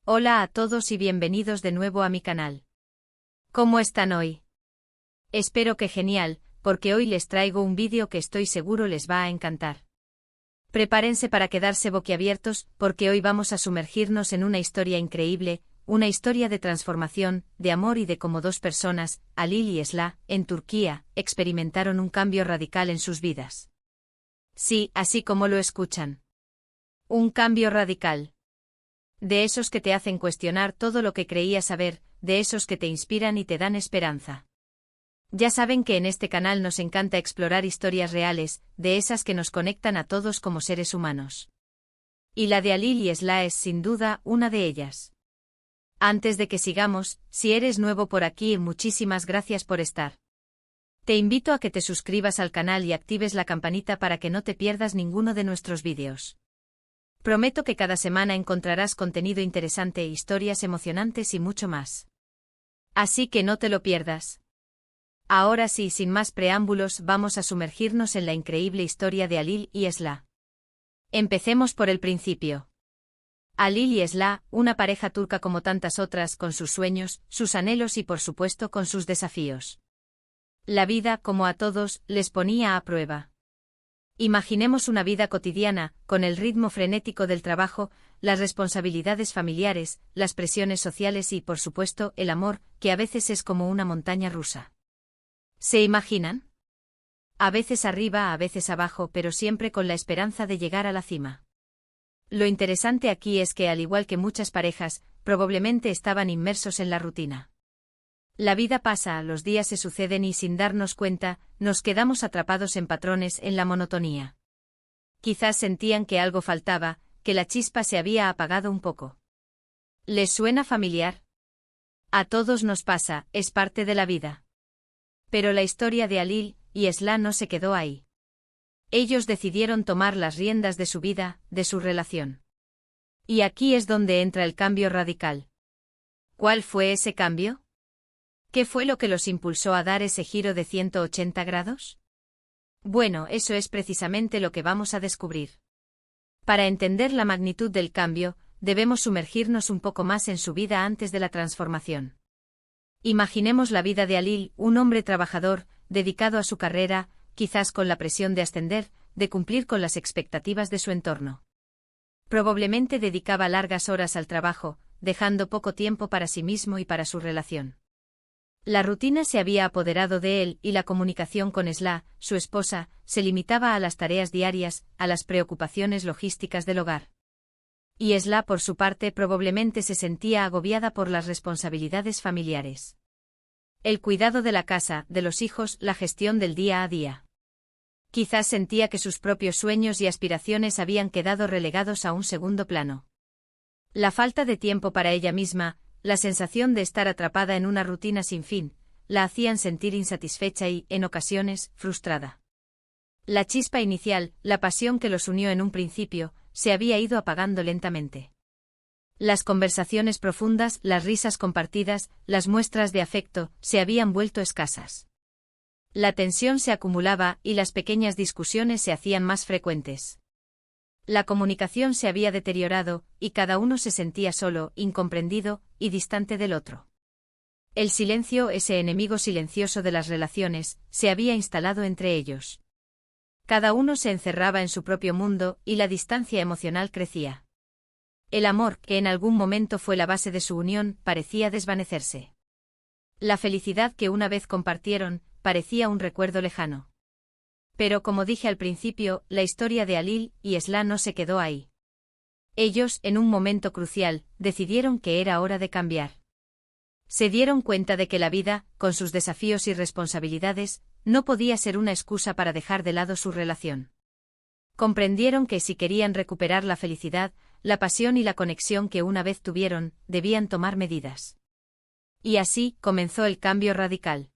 Hola a todos y bienvenidos de nuevo a mi canal. ¿Cómo están hoy? Espero que genial, porque hoy les traigo un vídeo que estoy seguro les va a encantar. Prepárense para quedarse boquiabiertos, porque hoy vamos a sumergirnos en una historia increíble, una historia de transformación, de amor y de cómo dos personas, Halil y Esra, en Turquía, experimentaron un cambio radical en sus vidas. Sí, así como lo escuchan. Un cambio radical. De esos que te hacen cuestionar todo lo que creías saber, de esos que te inspiran y te dan esperanza. Ya saben que en este canal nos encanta explorar historias reales, de esas que nos conectan a todos como seres humanos. Y la de Halil y Esra es sin duda una de ellas. Antes de que sigamos, si eres nuevo por aquí, muchísimas gracias por estar. Te invito a que te suscribas al canal y actives la campanita para que no te pierdas ninguno de nuestros vídeos. Prometo que cada semana encontrarás contenido interesante, historias emocionantes y mucho más. Así que no te lo pierdas. Ahora sí, sin más preámbulos, vamos a sumergirnos en la increíble historia de Halil y Esra. Empecemos por el principio. Halil y Esra, una pareja turca como tantas otras, con sus sueños, sus anhelos y por supuesto con sus desafíos. La vida, como a todos, les ponía a prueba. Imaginemos una vida cotidiana, con el ritmo frenético del trabajo, las responsabilidades familiares, las presiones sociales y, por supuesto, el amor, que a veces es como una montaña rusa. ¿Se imaginan? A veces arriba, a veces abajo, pero siempre con la esperanza de llegar a la cima. Lo interesante aquí es que, al igual que muchas parejas, probablemente estaban inmersos en la rutina. La vida pasa, los días se suceden y sin darnos cuenta, nos quedamos atrapados en patrones, en la monotonía. Quizás sentían que algo faltaba, que la chispa se había apagado un poco. ¿Les suena familiar? A todos nos pasa, es parte de la vida. Pero la historia de Halil y Esra no se quedó ahí. Ellos decidieron tomar las riendas de su vida, de su relación. Y aquí es donde entra el cambio radical. ¿Cuál fue ese cambio? ¿Qué fue lo que los impulsó a dar ese giro de 180 grados? Bueno, eso es precisamente lo que vamos a descubrir. Para entender la magnitud del cambio, debemos sumergirnos un poco más en su vida antes de la transformación. Imaginemos la vida de Halil, un hombre trabajador, dedicado a su carrera, quizás con la presión de ascender, de cumplir con las expectativas de su entorno. Probablemente dedicaba largas horas al trabajo, dejando poco tiempo para sí mismo y para su relación. La rutina se había apoderado de él y la comunicación con Esra, su esposa, se limitaba a las tareas diarias, a las preocupaciones logísticas del hogar. Y Esra, por su parte, probablemente se sentía agobiada por las responsabilidades familiares. El cuidado de la casa, de los hijos, la gestión del día a día. Quizás sentía que sus propios sueños y aspiraciones habían quedado relegados a un segundo plano. La falta de tiempo para ella misma, la sensación de estar atrapada en una rutina sin fin, la hacían sentir insatisfecha y, en ocasiones, frustrada. La chispa inicial, la pasión que los unió en un principio, se había ido apagando lentamente. Las conversaciones profundas, las risas compartidas, las muestras de afecto, se habían vuelto escasas. La tensión se acumulaba y las pequeñas discusiones se hacían más frecuentes. La comunicación se había deteriorado, y cada uno se sentía solo, incomprendido, y distante del otro. El silencio, ese enemigo silencioso de las relaciones, se había instalado entre ellos. Cada uno se encerraba en su propio mundo, y la distancia emocional crecía. El amor, que en algún momento fue la base de su unión, parecía desvanecerse. La felicidad que una vez compartieron, parecía un recuerdo lejano. Pero como dije al principio, la historia de Halil y Esra no se quedó ahí. Ellos, en un momento crucial, decidieron que era hora de cambiar. Se dieron cuenta de que la vida, con sus desafíos y responsabilidades, no podía ser una excusa para dejar de lado su relación. Comprendieron que si querían recuperar la felicidad, la pasión y la conexión que una vez tuvieron, debían tomar medidas. Y así comenzó el cambio radical.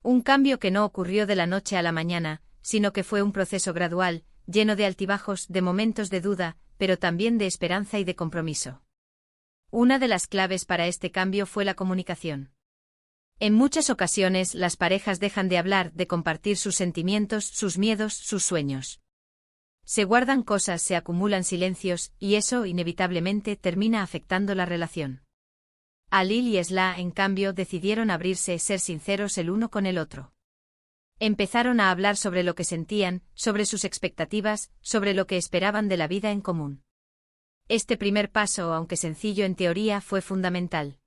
Un cambio que no ocurrió de la noche a la mañana, sino que fue un proceso gradual, lleno de altibajos, de momentos de duda, pero también de esperanza y de compromiso. Una de las claves para este cambio fue la comunicación. En muchas ocasiones las parejas dejan de hablar, de compartir sus sentimientos, sus miedos, sus sueños. Se guardan cosas, se acumulan silencios, y eso inevitablemente termina afectando la relación. Alil y Esla, en cambio, decidieron abrirse, ser sinceros el uno con el otro. Empezaron a hablar sobre lo que sentían, sobre sus expectativas, sobre lo que esperaban de la vida en común. Este primer paso, aunque sencillo en teoría, fue fundamental.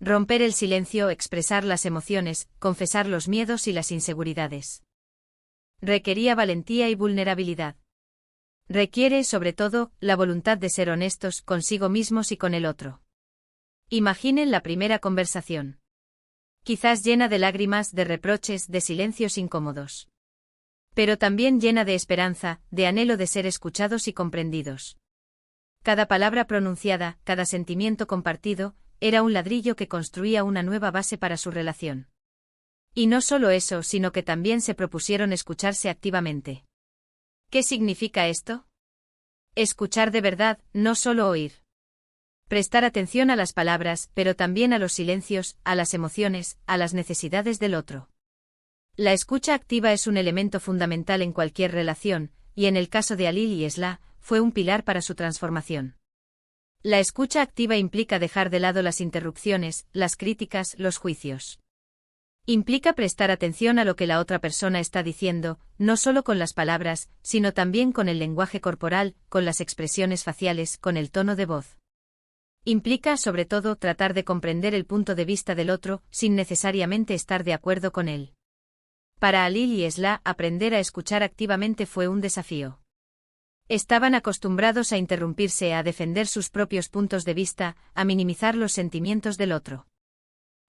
Romper el silencio, expresar las emociones, confesar los miedos y las inseguridades. Requería valentía y vulnerabilidad. Requiere, sobre todo, la voluntad de ser honestos consigo mismos y con el otro. Imaginen la primera conversación. Quizás llena de lágrimas, de reproches, de silencios incómodos. Pero también llena de esperanza, de anhelo de ser escuchados y comprendidos. Cada palabra pronunciada, cada sentimiento compartido, era un ladrillo que construía una nueva base para su relación. Y no solo eso, sino que también se propusieron escucharse activamente. ¿Qué significa esto? Escuchar de verdad, no solo oír. Prestar atención a las palabras, pero también a los silencios, a las emociones, a las necesidades del otro. La escucha activa es un elemento fundamental en cualquier relación, y en el caso de Alil y Esla, fue un pilar para su transformación. La escucha activa implica dejar de lado las interrupciones, las críticas, los juicios. Implica prestar atención a lo que la otra persona está diciendo, no solo con las palabras, sino también con el lenguaje corporal, con las expresiones faciales, con el tono de voz. Implica, sobre todo, tratar de comprender el punto de vista del otro, sin necesariamente estar de acuerdo con él. Para Alil y Esla, aprender a escuchar activamente fue un desafío. Estaban acostumbrados a interrumpirse, a defender sus propios puntos de vista, a minimizar los sentimientos del otro.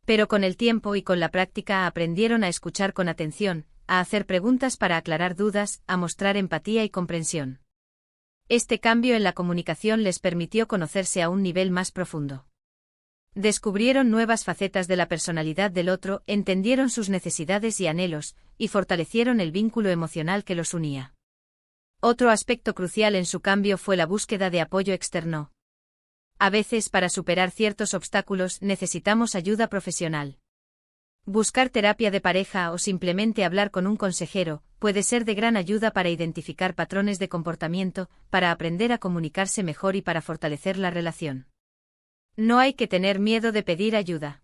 Pero con el tiempo y con la práctica aprendieron a escuchar con atención, a hacer preguntas para aclarar dudas, a mostrar empatía y comprensión. Este cambio en la comunicación les permitió conocerse a un nivel más profundo. Descubrieron nuevas facetas de la personalidad del otro, entendieron sus necesidades y anhelos, y fortalecieron el vínculo emocional que los unía. Otro aspecto crucial en su cambio fue la búsqueda de apoyo externo. A veces, para superar ciertos obstáculos, necesitamos ayuda profesional. Buscar terapia de pareja o simplemente hablar con un consejero puede ser de gran ayuda para identificar patrones de comportamiento, para aprender a comunicarse mejor y para fortalecer la relación. No hay que tener miedo de pedir ayuda.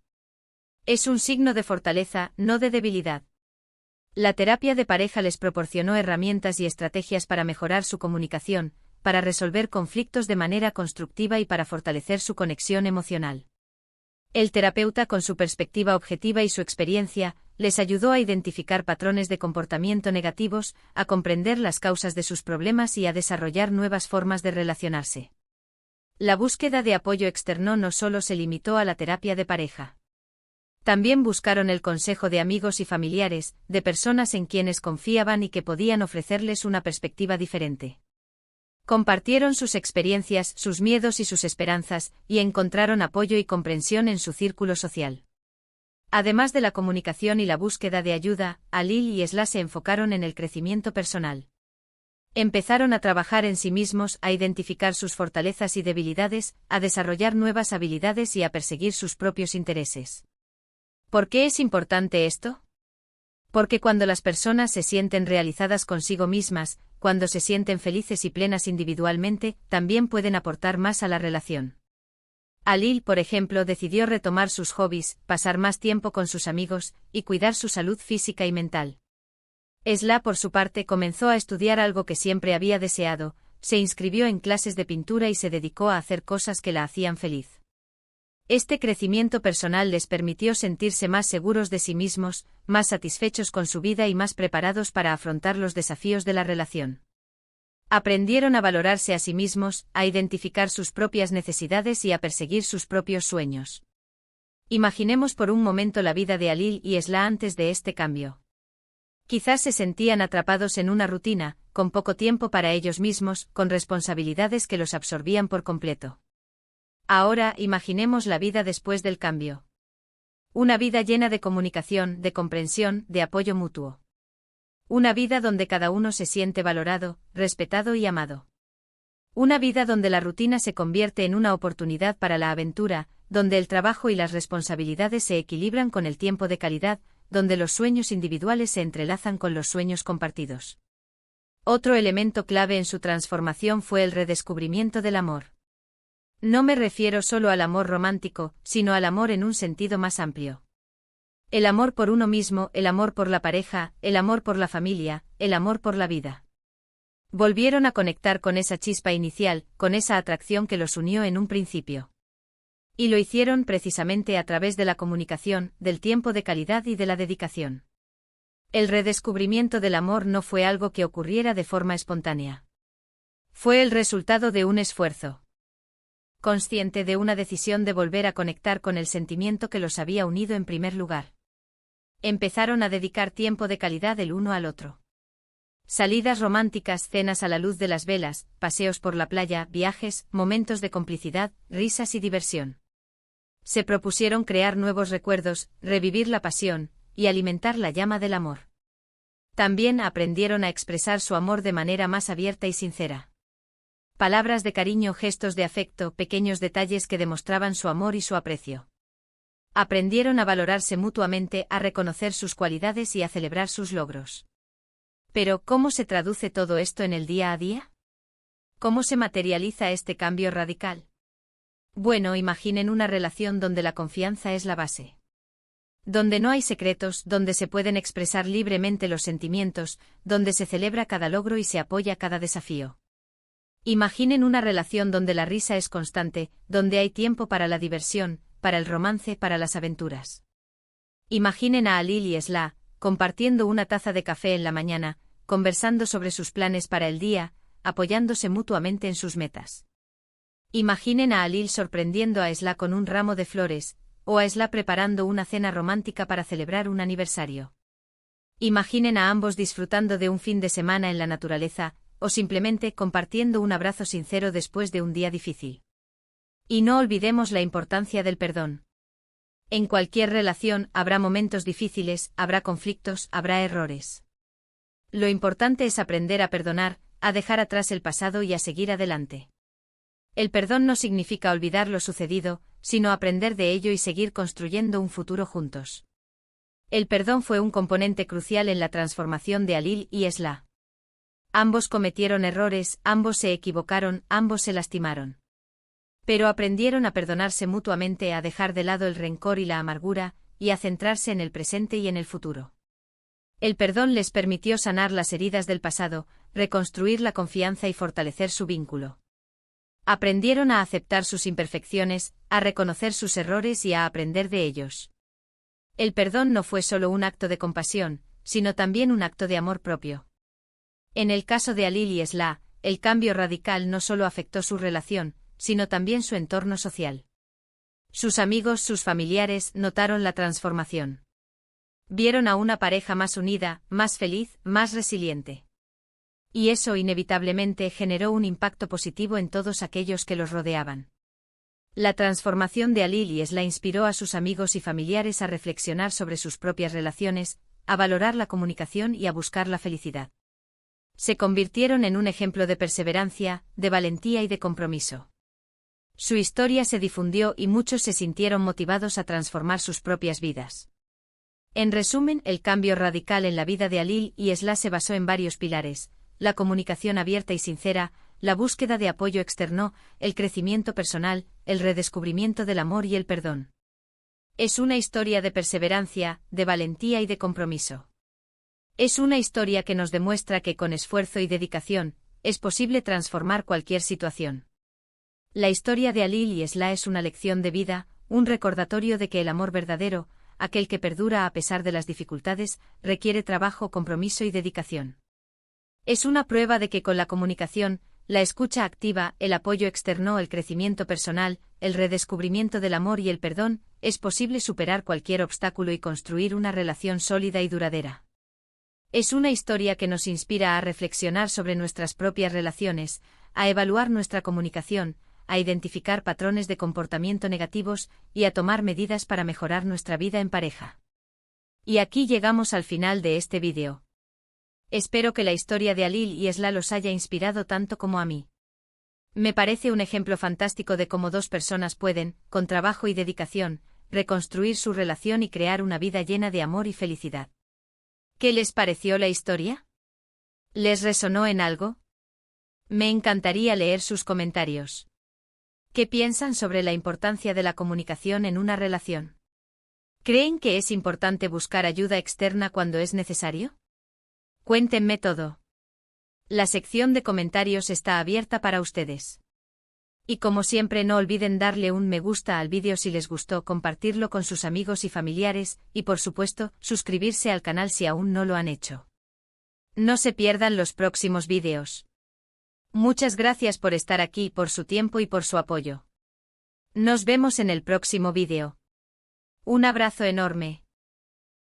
Es un signo de fortaleza, no de debilidad. La terapia de pareja les proporcionó herramientas y estrategias para mejorar su comunicación, para resolver conflictos de manera constructiva y para fortalecer su conexión emocional. El terapeuta, con su perspectiva objetiva y su experiencia, les ayudó a identificar patrones de comportamiento negativos, a comprender las causas de sus problemas y a desarrollar nuevas formas de relacionarse. La búsqueda de apoyo externo no solo se limitó a la terapia de pareja. También buscaron el consejo de amigos y familiares, de personas en quienes confiaban y que podían ofrecerles una perspectiva diferente. Compartieron sus experiencias, sus miedos y sus esperanzas, y encontraron apoyo y comprensión en su círculo social. Además de la comunicación y la búsqueda de ayuda, Alil y Esla se enfocaron en el crecimiento personal. Empezaron a trabajar en sí mismos, a identificar sus fortalezas y debilidades, a desarrollar nuevas habilidades y a perseguir sus propios intereses. ¿Por qué es importante esto? Porque cuando las personas se sienten realizadas consigo mismas, cuando se sienten felices y plenas individualmente, también pueden aportar más a la relación. Alil, por ejemplo, decidió retomar sus hobbies, pasar más tiempo con sus amigos, y cuidar su salud física y mental. Esla, por su parte, comenzó a estudiar algo que siempre había deseado, se inscribió en clases de pintura y se dedicó a hacer cosas que la hacían feliz. Este crecimiento personal les permitió sentirse más seguros de sí mismos, más satisfechos con su vida y más preparados para afrontar los desafíos de la relación. Aprendieron a valorarse a sí mismos, a identificar sus propias necesidades y a perseguir sus propios sueños. Imaginemos por un momento la vida de Alil y Esla antes de este cambio. Quizás se sentían atrapados en una rutina, con poco tiempo para ellos mismos, con responsabilidades que los absorbían por completo. Ahora, imaginemos la vida después del cambio. Una vida llena de comunicación, de comprensión, de apoyo mutuo. Una vida donde cada uno se siente valorado, respetado y amado. Una vida donde la rutina se convierte en una oportunidad para la aventura, donde el trabajo y las responsabilidades se equilibran con el tiempo de calidad, donde los sueños individuales se entrelazan con los sueños compartidos. Otro elemento clave en su transformación fue el redescubrimiento del amor. No me refiero solo al amor romántico, sino al amor en un sentido más amplio. El amor por uno mismo, el amor por la pareja, el amor por la familia, el amor por la vida. Volvieron a conectar con esa chispa inicial, con esa atracción que los unió en un principio. Y lo hicieron precisamente a través de la comunicación, del tiempo de calidad y de la dedicación. El redescubrimiento del amor no fue algo que ocurriera de forma espontánea. Fue el resultado de un esfuerzo consciente, de una decisión de volver a conectar con el sentimiento que los había unido en primer lugar. Empezaron a dedicar tiempo de calidad el uno al otro. Salidas románticas, cenas a la luz de las velas, paseos por la playa, viajes, momentos de complicidad, risas y diversión. Se propusieron crear nuevos recuerdos, revivir la pasión, y alimentar la llama del amor. También aprendieron a expresar su amor de manera más abierta y sincera. Palabras de cariño, gestos de afecto, pequeños detalles que demostraban su amor y su aprecio. Aprendieron a valorarse mutuamente, a reconocer sus cualidades y a celebrar sus logros. Pero, ¿cómo se traduce todo esto en el día a día? ¿Cómo se materializa este cambio radical? Bueno, imaginen una relación donde la confianza es la base. Donde no hay secretos, donde se pueden expresar libremente los sentimientos, donde se celebra cada logro y se apoya cada desafío. Imaginen una relación donde la risa es constante, donde hay tiempo para la diversión, para el romance, para las aventuras. Imaginen a Alil y Esla, compartiendo una taza de café en la mañana, conversando sobre sus planes para el día, apoyándose mutuamente en sus metas. Imaginen a Alil sorprendiendo a Esla con un ramo de flores, o a Esla preparando una cena romántica para celebrar un aniversario. Imaginen a ambos disfrutando de un fin de semana en la naturaleza, o simplemente compartiendo un abrazo sincero después de un día difícil. Y no olvidemos la importancia del perdón. En cualquier relación habrá momentos difíciles, habrá conflictos, habrá errores. Lo importante es aprender a perdonar, a dejar atrás el pasado y a seguir adelante. El perdón no significa olvidar lo sucedido, sino aprender de ello y seguir construyendo un futuro juntos. El perdón fue un componente crucial en la transformación de Alil y Esla. Ambos cometieron errores, ambos se equivocaron, ambos se lastimaron. Pero aprendieron a perdonarse mutuamente, a dejar de lado el rencor y la amargura, y a centrarse en el presente y en el futuro. El perdón les permitió sanar las heridas del pasado, reconstruir la confianza y fortalecer su vínculo. Aprendieron a aceptar sus imperfecciones, a reconocer sus errores y a aprender de ellos. El perdón no fue solo un acto de compasión, sino también un acto de amor propio. En el caso de Alil y Esla, el cambio radical no solo afectó su relación, sino también su entorno social. Sus amigos, sus familiares, notaron la transformación. Vieron a una pareja más unida, más feliz, más resiliente. Y eso inevitablemente generó un impacto positivo en todos aquellos que los rodeaban. La transformación de Alil y Esla inspiró a sus amigos y familiares a reflexionar sobre sus propias relaciones, a valorar la comunicación y a buscar la felicidad. Se convirtieron en un ejemplo de perseverancia, de valentía y de compromiso. Su historia se difundió y muchos se sintieron motivados a transformar sus propias vidas. En resumen, el cambio radical en la vida de Alil y Esla se basó en varios pilares: la comunicación abierta y sincera, la búsqueda de apoyo externo, el crecimiento personal, el redescubrimiento del amor y el perdón. Es una historia de perseverancia, de valentía y de compromiso. Es una historia que nos demuestra que con esfuerzo y dedicación, es posible transformar cualquier situación. La historia de Alil y Esla es una lección de vida, un recordatorio de que el amor verdadero, aquel que perdura a pesar de las dificultades, requiere trabajo, compromiso y dedicación. Es una prueba de que con la comunicación, la escucha activa, el apoyo externo, el crecimiento personal, el redescubrimiento del amor y el perdón, es posible superar cualquier obstáculo y construir una relación sólida y duradera. Es una historia que nos inspira a reflexionar sobre nuestras propias relaciones, a evaluar nuestra comunicación, a identificar patrones de comportamiento negativos y a tomar medidas para mejorar nuestra vida en pareja. Y aquí llegamos al final de este vídeo. Espero que la historia de Alil y Esla los haya inspirado tanto como a mí. Me parece un ejemplo fantástico de cómo dos personas pueden, con trabajo y dedicación, reconstruir su relación y crear una vida llena de amor y felicidad. ¿Qué les pareció la historia? ¿Les resonó en algo? Me encantaría leer sus comentarios. ¿Qué piensan sobre la importancia de la comunicación en una relación? ¿Creen que es importante buscar ayuda externa cuando es necesario? Cuéntenme todo. La sección de comentarios está abierta para ustedes. Y como siempre, no olviden darle un me gusta al vídeo si les gustó, compartirlo con sus amigos y familiares, y por supuesto, suscribirse al canal si aún no lo han hecho. No se pierdan los próximos vídeos. Muchas gracias por estar aquí, por su tiempo y por su apoyo. Nos vemos en el próximo vídeo. Un abrazo enorme.